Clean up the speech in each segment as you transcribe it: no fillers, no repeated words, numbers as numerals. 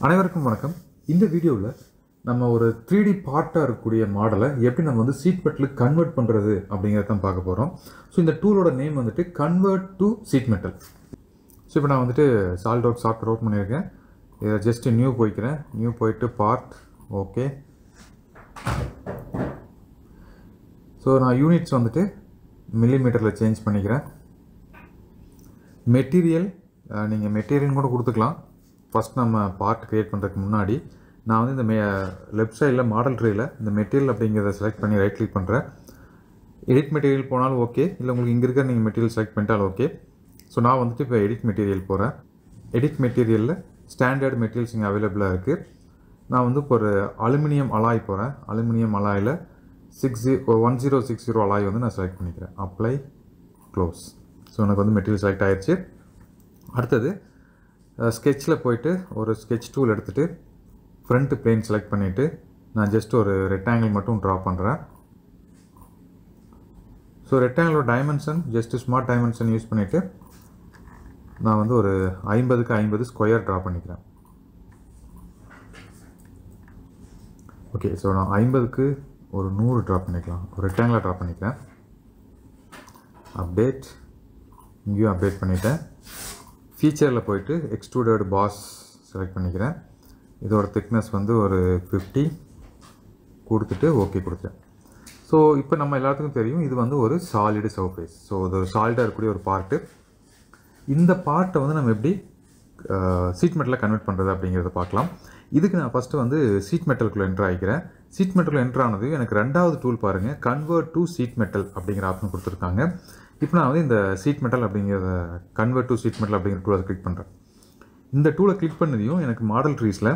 அனைவருக்கும் வணக்கம். இந்த வீடியோவில் நம்ம ஒரு 3D பார்ட்டாக இருக்கக்கூடிய மாடலை எப்படி நம்ம வந்து சீட் மெட்டலுக்கு கன்வெர்ட் பண்ணுறது அப்படிங்கிறத தான் பார்க்க போகிறோம். ஸோ இந்த டூலோட நேம் வந்துட்டு convert to sheet metal. So இப்போ நான் வந்துட்டு சாலிட்வொர்க்ஸ் சாஃப்ட்வேர் ஓப்பன் பண்ணியிருக்கேன். இதை ஜஸ்ட் நியூ போய்க்கிறேன். நியூ போயிட்டு பார்ட் ஓகே. ஸோ நான் யூனிட்ஸ் வந்துட்டு மில்லிமீட்டரில் சேஞ்ச் பண்ணிக்கிறேன். மெட்டீரியல் நீங்கள் மெட்டீரியல் கூட கொடுத்துக்கலாம். ஃபஸ்ட் நம்ம பார்ட் க்ரியேட் பண்ணுறதுக்கு முன்னாடி நான் வந்து இந்த லெஃப்ட் சைடில் மாடல் ட்ரேயில் இந்த மெட்டீரியல் அப்படிங்கிறத செலக்ட் பண்ணி ரைட் கிளிக் பண்ணுறேன். எடிட் மெட்டீரியல் போனாலும் ஓகே, இல்லை உங்களுக்கு இங்கே இருக்கிற நீங்கள் மெட்டீரியல் செலக்ட் பண்ணிட்டாலும் ஓகே. ஸோ நான் வந்துட்டு இப்போ எடிட் மெட்டீரியல் போகிறேன். எடிட் மெட்டீரியலில் ஸ்டாண்டர்ட் மெட்டீரியல்ஸ் இங்கே அவைலபிளாக இருக்குது. நான் வந்து இப்போ ஒரு அலுமினியம் அலாய் போகிறேன். அலுமினியம் அலாயில் 1060 அலாய் வந்து நான் செலக்ட் பண்ணிக்கிறேன். Apply close. ஸோ எனக்கு வந்து மெட்டீரியல் செலக்ட் ஆகிடுச்சு. அடுத்தது ஸ்கெட்சில் போயிட்டு ஒரு ஸ்கெட்ச் டூல் எடுத்துகிட்டு ஃப்ரண்ட் பிளேன் செலக்ட் பண்ணிவிட்டு நான் ஜஸ்ட் ஒரு ரெக்டாங்கிள் மட்டும் ட்ரா பண்ணுறேன். ஸோ ரெக்டாங்கிளோட dimension just smart dimension use பண்ணிவிட்டு நான் வந்து ஒரு 50க்கு 50 ஸ்கொயர் ட்ரா பண்ணிக்கிறேன். ஓகே, ஸோ நான் 50க்கு ஒரு 100 ட்ரா பண்ணிக்கலாம். ஒரு ரெக்டாங்கிளாக ட்ரா பண்ணிக்கிறேன். அப்டேட், இங்கேயும் அப்டேட் பண்ணிவிட்டேன். ஃபீச்சரில் போயிட்டு எக்ஸ்ட்ரூடட் பாஸ் செலக்ட் பண்ணிக்கிறேன். இதோட திக்னஸ் வந்து ஒரு 50 கொடுத்துட்டு ஓகே கொடுத்தேன். ஸோ இப்போ நம்ம எல்லாத்துக்கும் தெரியும் இது வந்து ஒரு சாலிடு சர்ஃபேஸ். ஸோ இது ஒரு சாலிடாக இருக்கக்கூடிய ஒரு பார்ட்டு. இந்த பார்ட்டை வந்து நம்ம எப்படி சீட் மெட்டலில் கன்வெர்ட் பண்ணுறது அப்படிங்கிறத பார்க்கலாம். இதுக்கு நான் ஃபஸ்ட்டு வந்து சீட் மெட்டலுக்குள்ளே என்ட்ரு ஆகிக்கிறேன். சீட் மெட்டலில் என்ட்ரு ஆனது எனக்கு ரெண்டாவது டூல் பாருங்கள், கன்வெர்ட் டு சீட் மெட்டல் அப்படிங்கிற ஆப்ஷன் கொடுத்துருக்காங்க. இப்போ நான் வந்து இந்த சீட் மெட்டல் அப்படிங்கிறத கன்வெர்ட் டு சீட் மெட்டல் அப்படிங்கிற டூலை கிளிக் பண்ணுறேன். இந்த டூலை கிளிக் பண்ணதையும் எனக்கு மாடல் ட்ரீஸில்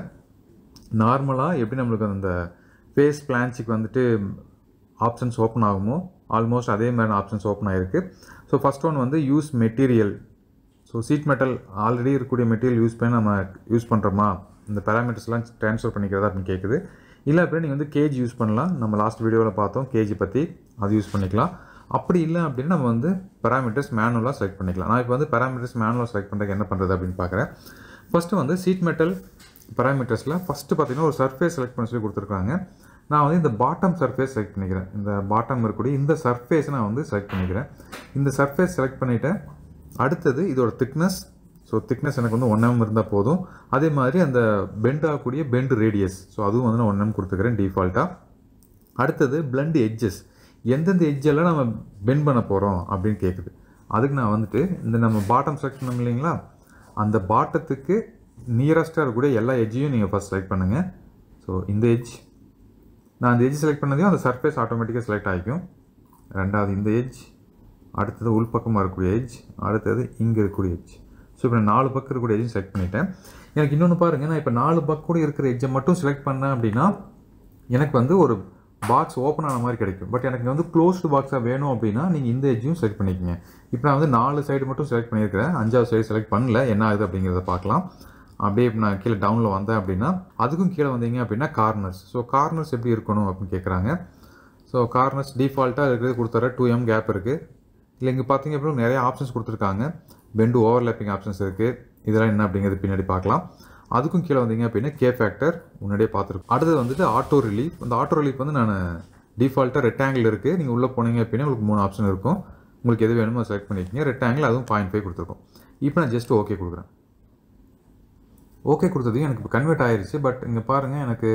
நார்மலாக எப்படி நம்மளுக்கு அந்த ஃபேஸ் பிளான்ஸுக்கு வந்துட்டு ஆப்ஷன்ஸ் ஓப்பன் ஆகுமோ ஆல்மோஸ்ட் அதே மாதிரி ஆப்ஷன்ஸ் ஓப்பன் ஆகிருக்கு. ஸோ ஃபஸ்ட் ஒன் வந்து use material. So seat metal already இருக்கக்கூடிய மெட்டீரியல் யூஸ் பண்ணி நம்ம யூஸ் பண்ணுறோமா, இந்த பேராமீட்டர்ஸ்லாம் ட்ரான்ஸ்ஃபர் பண்ணிக்கிறதா அப்படின்னு கேட்குது. இல்லை அப்படின்னா நீங்கள் வந்து கேஜ் யூஸ் பண்ணலாம். நம்ம லாஸ்ட் வீடியோவில் பார்த்தோம் கேஜி பற்றி, அது யூஸ் பண்ணிக்கலாம். அப்படி இல்லை அப்படின்னா நம்ம வந்து பேராமீட்டர்ஸ் மேனுவலாக செலக்ட் பண்ணிக்கலாம். நான் இப்போ வந்து பேராமீட்டர்ஸ் மேனுவலாக செலக்ட் பண்ணுறதுக்கு என்ன பண்ணுறது அப்படின்னு பார்க்குறேன். ஃபஸ்ட்டு வந்து சீட் மெட்டல் பேராமீட்டர்ஸில் ஃபஸ்ட்டு பார்த்தீங்கன்னா ஒரு சர்ஃபேஸ் செலக்ட் பண்ண சொல்லி கொடுத்துருக்காங்க. நான் வந்து இந்த பாட்டம் சர்ஃபேஸ் செலக்ட் பண்ணிக்கிறேன். இந்த பாட்டம் இருக்கக்கூடிய இந்த சர்ஃபேஸை நான் வந்து செலக்ட் பண்ணிக்கிறேன். இந்த சர்ஃபேஸ் செலக்ட் பண்ணிவிட்டேன். அடுத்தது இதோட திக்னஸ். ஸோ திக்னஸ் எனக்கு வந்து 1 mm இருந்தால் போதும். அதே மாதிரி அந்த பெண்ட் ஆகக்கூடிய பெண்ட் ரேடியஸ், ஸோ அதுவும் வந்து நான் 1 mm கொடுத்துக்கிறேன் டிஃபால்ட்டாக. அடுத்தது பிளண்ட் எட்ஜஸ், எந்தெந்த எட்ஜெல்லாம் நம்ம பெண்ட் பண்ண போகிறோம் அப்படின்னு கேட்குது. அதுக்கு நான் வந்துட்டு இந்த நம்ம பாட்டம் செலக்ட் பண்ணோம் இல்லைங்களா, அந்த பாட்டத்துக்கு நியரஸ்ட்டாக இருக்கக்கூடிய எல்லா எட்ஜையும் நீங்கள் ஃபஸ்ட் செலக்ட் பண்ணுங்கள். ஸோ இந்த எட்ஜ், நான் அந்த எட்ஜ் செலக்ட் பண்ணதையும் அந்த சர்ஃபேஸ் ஆட்டோமேட்டிக்காக செலக்ட் ஆகிக்கும். ரெண்டாவது இந்த எட்ஜ், அடுத்தது உள்பக்கமாக இருக்கக்கூடிய எட்ஜ், அடுத்தது இங்கே இருக்கக்கூடிய எட்ஜ். ஸோ இப்போ நான் 4 பக்கம் இருக்கக்கூடிய எட்ஜும் செலக்ட் பண்ணிட்டேன். எனக்கு இன்னொன்று பாருங்கள், நான் இப்போ 4 பக்கம் கூட இருக்கிற எட்ஜை மட்டும் செலக்ட் பண்ணேன் அப்படின்னா எனக்கு வந்து ஒரு பாக்ஸ் ஓப்பன் ஆன மாதிரி கிடைக்கும். பட் எனக்கு வந்து க்ளோஸ்டு பாக்ஸாக வேணும் அப்படின்னா நீங்கள் இந்த எட்ஜையும் செலக்ட் பண்ணிக்கோங்க. இப்போ நான் வந்து 4 சைடு மட்டும் செலக்ட் பண்ணியிருக்கிறேன், 5வது சைடு செலக்ட் பண்ணல. என்ன ஆகுது அப்படிங்கிறத பார்க்கலாம். அப்படியே இப்போ நான் கீழே டவுனில் வந்தேன் அப்படின்னா அதுக்கும் கீழே வந்தீங்க அப்படின்னா கார்னர்ஸ். ஸோ கார்னர்ஸ் எப்படி இருக்கணும் அப்படின்னு கேட்குறாங்க. ஸோ கார்னர்ஸ் டிஃபால்ட்டாக இருக்கிறது கொடுத்துற 2 mm கேப் இருக்குது. இல்லை இங்கே பார்த்தீங்க அப்படின்னா நிறைய ஆப்ஷன்ஸ் கொடுத்துருக்காங்க. பெண்டு ஓவர்லேப்பிங் ஆப்ஷன்ஸ் இருக்குது. இதெல்லாம் என்ன அப்படிங்கிறது பின்னாடி பார்க்கலாம். அதுக்கும் கீழே வந்தீங்க அப்படின்னா கே ஃபேக்டர் முன்னாடியே பார்த்துருக்கோம். அடுத்தது வந்துட்டு ஆட்டோ ரிலீஃப். அந்த ஆட்டோ ரிலீஃப் வந்து நான் டிஃபால்ட்டாக ரெக்டாங்கிள் இருக்குது. நீங்கள் உள்ளே போனீங்க அப்படின்னா உங்களுக்கு 3 ஆப்ஷன் இருக்கும். உங்களுக்கு எது வேணுமோ செலக்ட் பண்ணிக்கோங்க. ரெக்டாங்கிள் அதுவும் 0.5 கொடுத்துருக்கோம். இப்போ நான் ஜஸ்ட் ஓகே கொடுக்குறேன். ஓகே கொடுத்ததையும் எனக்கு இப்போ கன்வெர்ட் ஆயிடுச்சு. பட் இங்கே பாருங்கள், எனக்கு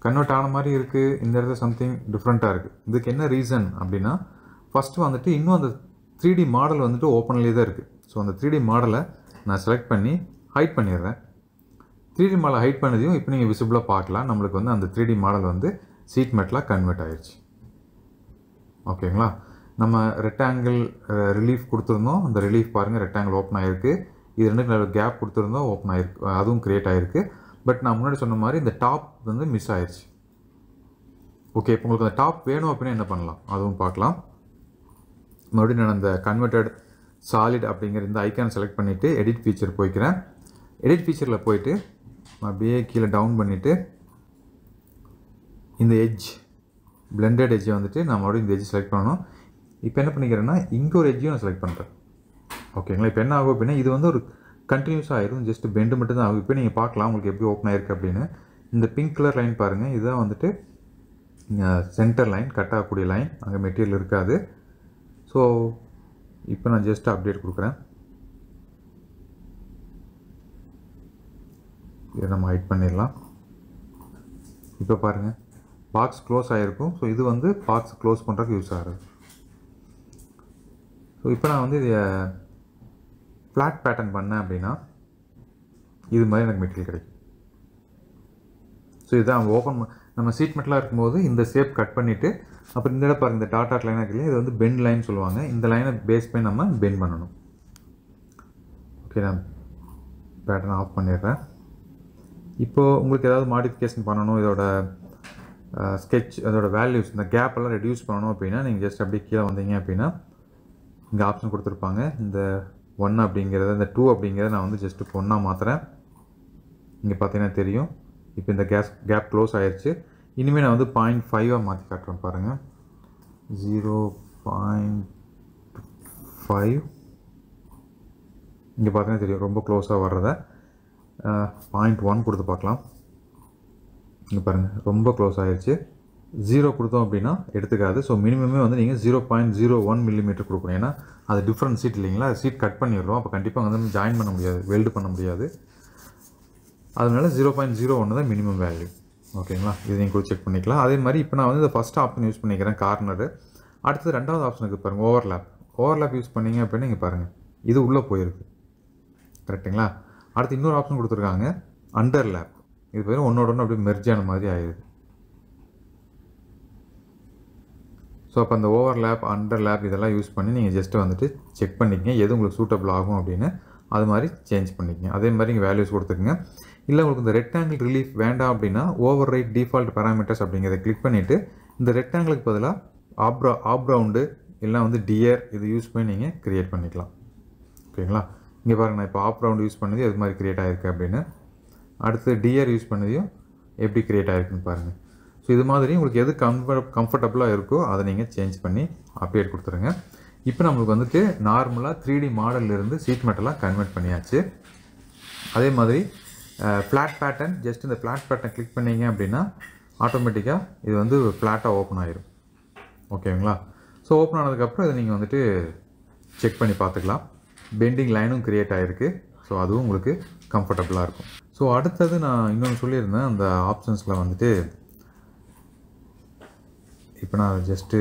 கன்வெர்ட் ஆன மாதிரி இருக்குது. இந்த இடத்துல சம்திங் டிஃப்ரெண்ட்டாக இருக்குது. இதுக்கு என்ன ரீசன் அப்படின்னா ஃபஸ்ட்டு வந்துட்டு இன்னும் அந்த 3D மாடல் வந்துட்டு ஓப்பன்லேயே தான் இருக்குது. ஸோ அந்த 3D மாடலை நான் செலக்ட் பண்ணி ஹைட் பண்ணிடுறேன். 3D மாடலை ஹைட் பண்ணதையும் இப்போ நீங்கள் விசிபிளாக பார்க்கலாம். நம்மளுக்கு வந்து அந்த 3D மாடல் வந்து சீட் மெட்டலாக கன்வெர்ட் ஆயிடுச்சு. ஓகேங்களா, நம்ம ரெக்டாங்கிள் ரிலீஃப் கொடுத்துருந்தோம். அந்த ரிலீஃப் பாருங்கள், ரெக்டாங்கிள் ஓப்பன் ஆகிருக்கு. இது 2 கேப் கொடுத்துருந்தோம், ஓப்பன் ஆகிருக்கு, அதுவும் க்ரியேட் ஆகிருக்கு. பட் நான் முன்னாடி சொன்ன மாதிரி இந்த டாப் வந்து மிஸ் ஆயிடுச்சு. ஓகே, இப்போ உங்களுக்கு அந்த டாப் வேணும் அப்படின்னா என்ன பண்ணலாம் அதுவும் பார்க்கலாம். மறுபடியும் நான் அந்த கன்வெர்டட் சாலிட் அப்படிங்கிற இந்த ஐக்கான் செலக்ட் பண்ணிவிட்டு எடிட் ஃபீச்சர் போய்க்கிறேன். எடிட் ஃபீச்சரில் போயிட்டு அப்படியே கீழே டவுன் பண்ணிவிட்டு இந்த எட்ஜ் பிளெண்டட் எட்ஜை வந்துட்டு நான் மறுபடியும் இந்த எட்ஜ் செலக்ட் பண்ணணும். இப்போ என்ன பண்ணிக்கிறேன்னா இங்கே ஒரு எட்ஜையும் நான் செலக்ட் பண்ணுறேன். ஓகேங்களா, இப்போ என்ன ஆகும் அப்படின்னா இது வந்து ஒரு கண்டினியூஸாக ஆயிரும், ஜஸ்ட் பெண்டு மட்டும் தான் ஆகும். இப்போ நீங்கள் பார்க்கலாம் உங்களுக்கு எப்படி ஓப்பன் ஆயிருக்கு அப்படின்னு. இந்த பிங்க் கலர் லைன் பாருங்கள், இதுதான் வந்துட்டு சென்டர் லைன், கட் ஆகக்கூடிய லைன், அங்கே மெட்டீரியல் இருக்காது. ஸோ இப்போ நான் ஜஸ்ட் அப்டேட் கொடுக்குறேன். இதை நம்ம ஹைட் பண்ணிடலாம். இப்போ பாருங்கள் பாக்ஸ் க்ளோஸ் ஆகிருக்கும். ஸோ இது வந்து பாக்ஸ் க்ளோஸ் பண்ணுறதுக்கு யூஸ் ஆகுது. ஸோ இப்போ நான் வந்து இதை ஃப்ளாட் பேட்டர்ன் பண்ணேன் அப்படின்னா இது மாதிரி எனக்கு மெட்டீரியல் கிடைக்கும். ஸோ இதுதான் ஓப்பன் நம்ம சீட் மெட்டலாக இருக்கும்போது இந்த ஷேப் கட் பண்ணிவிட்டு அப்புறம் இந்த இடம் பாருங்கள், இந்த டாட் லைனாக இருக்குல்லையா, இது வந்து பெண்ட் லைன் சொல்லுவாங்க. இந்த லைனை பேஸ் பண்ணி நம்ம பெண்ட் பண்ணணும். ஓகே, நான் பேட்டர்ன் ஆஃப் பண்ணிடுறேன். இப்போது உங்களுக்கு ஏதாவது மாடிஃபிகேஷன் பண்ணணும், இதோட ஸ்கெட்ச் அதோட வேல்யூஸ் இந்த கேப்பெல்லாம் ரெடியூஸ் பண்ணணும் அப்படின்னா நீங்கள் ஜஸ்ட் அப்படியே கீழே வந்தீங்க அப்படின்னா இங்கே ஆப்ஷன் கொடுத்துருப்பாங்க. இந்த 1 அப்படிங்கிறத இந்த 2 அப்படிங்கிறத நான் வந்து ஜஸ்ட்டு 1 மாற்றுறேன். இங்கே பார்த்தீங்கன்னா தெரியும் இப்போ இந்த கேப் க்ளோஸ் ஆயிடுச்சு. இனிமேல் நான் வந்து 0.5 மாற்றி காட்டுறேன் பாருங்கள். 0.5 இங்கே பார்த்தீங்கன்னா தெரியும் ரொம்ப க்ளோஸாக வர்றத. 0.1 கொடுத்து பார்க்கலாம். இங்கே பாருங்கள் ரொம்ப க்ளோஸ் ஆகிடுச்சு. 0 கொடுத்தோம் அப்படின்னா எடுத்துக்காது. ஸோ மினிமமே வந்து நீங்கள் 0.01 மில்லிமீட்டர் கொடுக்கணும். ஏன்னா அது டிஃப்ரெண்ட் சீட் இல்லைங்களா, சீட் கட் பண்ணிடுறோம். அப்போ கண்டிப்பாக வந்து ஜாயின் பண்ண முடியாது, வெல்டு பண்ண முடியாது. அதனால 0.01 தான் மினிமம் வேல்யூ. ஓகேங்களா, இது நீங்கள் கூட செக் பண்ணிக்கலாம். அதே மாதிரி இப்போ நான் வந்து இந்த ஃபஸ்ட் ஆப்ஷன் யூஸ் பண்ணிக்கிறேன், கார்னரு. அடுத்தது ரெண்டாவது ஆப்ஷனுக்கு பாருங்கள், ஓவர்லேப் யூஸ் பண்ணிங்க அப்படின்னு நீங்கள் பாருங்கள் இது உள்ளே போயிருக்கு. கரெக்டுங்களா. அடுத்து இன்னொரு ஆப்ஷன் கொடுத்துருக்காங்க அண்டர்லேப். இது பேர் ஒன்றோட ஒன்று அப்படியே மெர்ஜ் ஆன மாதிரி ஆயிடுது. ஸோ அப்போ அந்த ஓவர்லேப் அண்டர்லேப் இதெல்லாம் யூஸ் பண்ணி நீங்கள் ஜஸ்ட்டு வந்துட்டு செக் பண்ணிக்கங்க எது உங்களுக்கு சூட்டபிள் ஆகும் அப்படின்னு. அது மாதிரி சேஞ்ச் பண்ணிக்கங்க. அதே மாதிரி நீங்கள் வேல்யூஸ் கொடுத்துக்குங்க. இல்லை உங்களுக்கு இந்த ரெக்டாங்கிள் ரிலீஃப் வேண்டாம் அப்படின்னா ஓவர் ரைட் டிஃபால்ட் பேராமீட்டர்ஸ் அப்படிங்கிறத கிளிக் பண்ணிவிட்டு இந்த ரெக்டாங்கிளுக்கு பதிலாக ஆப்ரவுண்டு இல்லை வந்து டியர் இது யூஸ் பண்ணி நீங்கள் க்ரியேட் பண்ணிக்கலாம். ஓகேங்களா. இங்கே பாருங்கள், நான் இப்போ ஆப்ரவுண்டு யூஸ் பண்ணது எது மாதிரி க்ரியேட் ஆகிருக்கு அப்படின்னு. அடுத்து டியர் யூஸ் பண்ணதையும் எப்படி க்ரியேட் ஆகிருக்குன்னு பாருங்கள். ஸோ இது மாதிரி உங்களுக்கு எது கம்ஃபர்டபுளாக இருக்கோ அதை நீங்கள் சேஞ்ச் பண்ணி அப்டேட் கொடுத்துருங்க. இப்போ நம்மளுக்கு வந்துட்டு நார்மலாக 3D மாடல்லேருந்து சீட் மெட்டலாக கன்வெர்ட் பண்ணியாச்சு. அதே மாதிரி ஃப்ளாட் பேட்டர்ன், ஜஸ்ட் இந்த ஃப்ளாட் பேட்டர்ன் கிளிக் பண்ணிங்க அப்படின்னா ஆட்டோமேட்டிக்காக இது வந்து ஃப்ளாட்டாக ஓப்பன் ஆகிரும். ஓகேங்களா. ஸோ ஓப்பன் ஆனதுக்கப்புறம் இதை நீங்கள் வந்துட்டு செக் பண்ணி பார்த்துக்கலாம். பெண்டிங் லைனும் க்ரியேட் ஆகிருக்கு. ஸோ அதுவும் உங்களுக்கு கம்ஃபர்டபுளாக இருக்கும். ஸோ அடுத்தது நான் இன்னொன்று சொல்லியிருந்தேன், அந்த ஆப்ஷன்ஸில் வந்துட்டு இப்போ நான் ஜஸ்ட்டு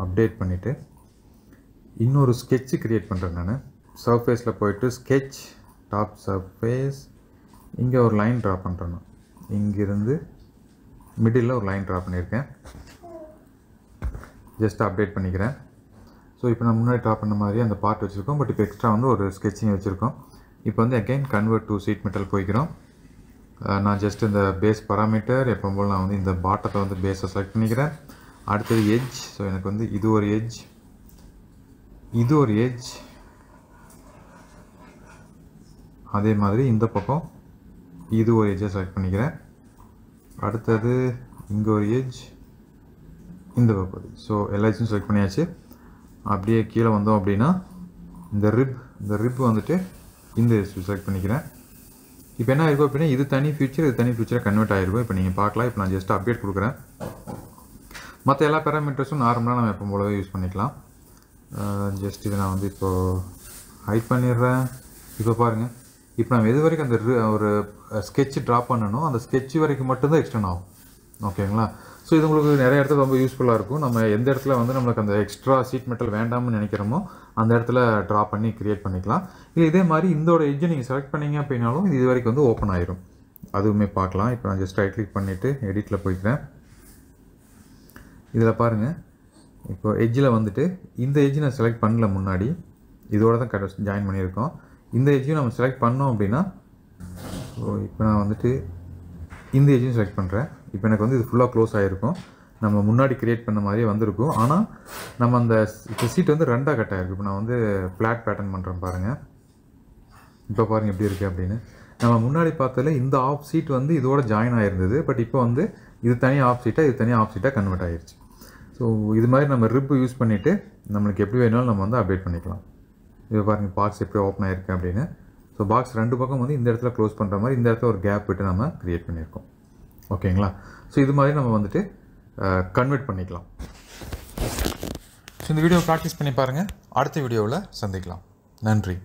அப்டேட் பண்ணிவிட்டு இன்னொரு ஸ்கெட்சு க்ரியேட் பண்ணுறேன். நான் சர்ஃபேஸில் போயிட்டு ஸ்கெட்ச் டாப் சர்ஃபேஸ் இங்கே ஒரு லைன் ட்ரா பண்ணுறேன். நான் இங்கேருந்து மிடில் ஒரு லைன் ட்ரா பண்ணியிருக்கேன். ஜஸ்ட் அப்டேட் பண்ணிக்கிறேன். ஸோ இப்போ நான் முன்னாடி ட்ரா பண்ண மாதிரி அந்த பார்ட் வச்சுருக்கோம். பட் இப்போ எக்ஸ்ட்ரா வந்து ஒரு ஸ்கெட்சிங் வச்சுருக்கோம். இப்போ வந்து again convert to sheet metal போய்க்கிறோம். நான் ஜஸ்ட் இந்த பேஸ் பராமீட்டர் எப்போ போல் நான் வந்து இந்த பாட்டத்தை வந்து பேஸை செலக்ட் பண்ணிக்கிறேன். அடுத்தது எட்ஜ். ஸோ எனக்கு வந்து இது ஒரு எட்ஜ், இது ஒரு எட்ஜ், அதே மாதிரி இந்த பக்கம் இது ஒரு எட்ஜை செலக்ட் பண்ணிக்கிறேன். அடுத்தது இங்கே ஒரு எட்ஜ், இந்த பக்கம். ஸோ எல்லா எட்ஜும் செலக்ட் பண்ணியாச்சு. அப்படியே கீழே வந்தோம் அப்படின்னா இந்த ரிப் வந்துட்டு இந்த எட்ஜ் செலக்ட் பண்ணிக்கிறேன். இப்போ என்ன ஆயிருக்கும் அப்படின்னா இது தனி ஃபியூச்சர், இது தனி ஃபியூச்சராக கன்வெர்ட் ஆகிருக்கும். இப்போ நீங்கள் பார்க்கலாம். இப்போ நான் ஜஸ்ட் அப்டேட் கொடுக்குறேன். மற்ற எல்லா பேராமீட்டர்ஸும் நார்மலாக நம்ம எப்போ போலவே யூஸ் பண்ணிக்கலாம். ஜஸ்ட் இதை நான் வந்து இப்போது ஹைட் பண்ணிடுறேன். இப்போ பாருங்கள், இப்போ நம்ம எது வரைக்கும் அந்த ஒரு ஸ்கெட்ச் ட்ரா பண்ணணும் அந்த ஸ்கெட்ச் வரைக்கும் மட்டும்தான் எக்ஸ்டெண்ட் ஆகும். ஓகேங்களா. ஸோ இது உங்களுக்கு நிறைய இடத்துல ரொம்ப யூஸ்ஃபுல்லாக இருக்கும். நம்ம எந்த இடத்துல வந்து நம்மளுக்கு அந்த எக்ஸ்ட்ரா சீட் மெட்டல் வேண்டாம்னு நினைக்கிறோமோ அந்த இடத்துல ட்ரா பண்ணி க்ரியேட் பண்ணிக்கலாம். இல்லை இதே மாதிரி இந்தோட எட்ஜை நீங்கள் செலக்ட் பண்ணிங்க அப்படின்னாலும் இது வரைக்கும் வந்து ஓப்பன் ஆயிரும். அதுவுமே பார்க்கலாம். இப்போ நான் ஜஸ்ட் ரைட் கிளிக் பண்ணிவிட்டு எடிட்டில் போய்க்கிறேன். இதில் பாருங்கள், இப்போ எட்ஜில் வந்துட்டு இந்த எட்ஜ் நான் செலக்ட் பண்ணல, முன்னாடி இதோட தான் ஜாயின் பண்ணியிருக்கோம். இந்த எட்ஜையும் நம்ம செலக்ட் பண்ணோம் அப்படின்னா ஸோ இப்போ நான் வந்துட்டு இந்த எட்ஜையும் செலக்ட் பண்ணுறேன். இப்போ எனக்கு வந்து இது ஃபுல்லாக க்ளோஸ் ஆகிருக்கும். நம்ம முன்னாடி க்ரியேட் பண்ண மாதிரியே வந்திருக்கும். ஆனால் நம்ம அந்த இப்போ சீட் வந்து ரெண்டாக கட் ஆகிருக்கு. இப்போ நான் வந்து ஃப்ளாட் பேட்டர்ன் பண்ணுறேன் பாருங்கள். இப்போ பாருங்கள் எப்படி இருக்குது அப்படின்னு. நம்ம முன்னாடி பார்த்ததில் இந்த ஆஃப் சீட் வந்து இதோட ஜாயின் ஆகிருந்தது. பட் இப்போ வந்து இது தனியாக ஆஃப் சீட்டாக இது தனியாக ஆஃப் சீட்டாக கன்வெர்ட் ஆகிருச்சு. ஸோ இது மாதிரி நம்ம ரிப் யூஸ் பண்ணிவிட்டு நம்மளுக்கு எப்படி வேணாலும் நம்ம வந்து அப்டேட் பண்ணிக்கலாம். இப்போ பாருங்கள் பார்ட்ஸ் எப்படி ஓப்பன் ஆகிருக்கு அப்படின்னு. ஸோ பாக்ஸ் ரெண்டு பக்கம் வந்து இந்த இடத்துல க்ளோஸ் பண்ணுற மாதிரி இந்த இடத்துல ஒரு கேப் விட்டு நம்ம க்ரியேட் பண்ணியிருக்கோம். ஓகேங்களா? ஸோ இது மாதிரி நம்ம வந்துட்டு கன்வெர்ட் பண்ணிக்கலாம். ஸோ இந்த வீடியோ ப்ராக்டிஸ் பண்ணி பாருங்கள். அடுத்த வீடியோவில் சந்திக்கலாம். நன்றி.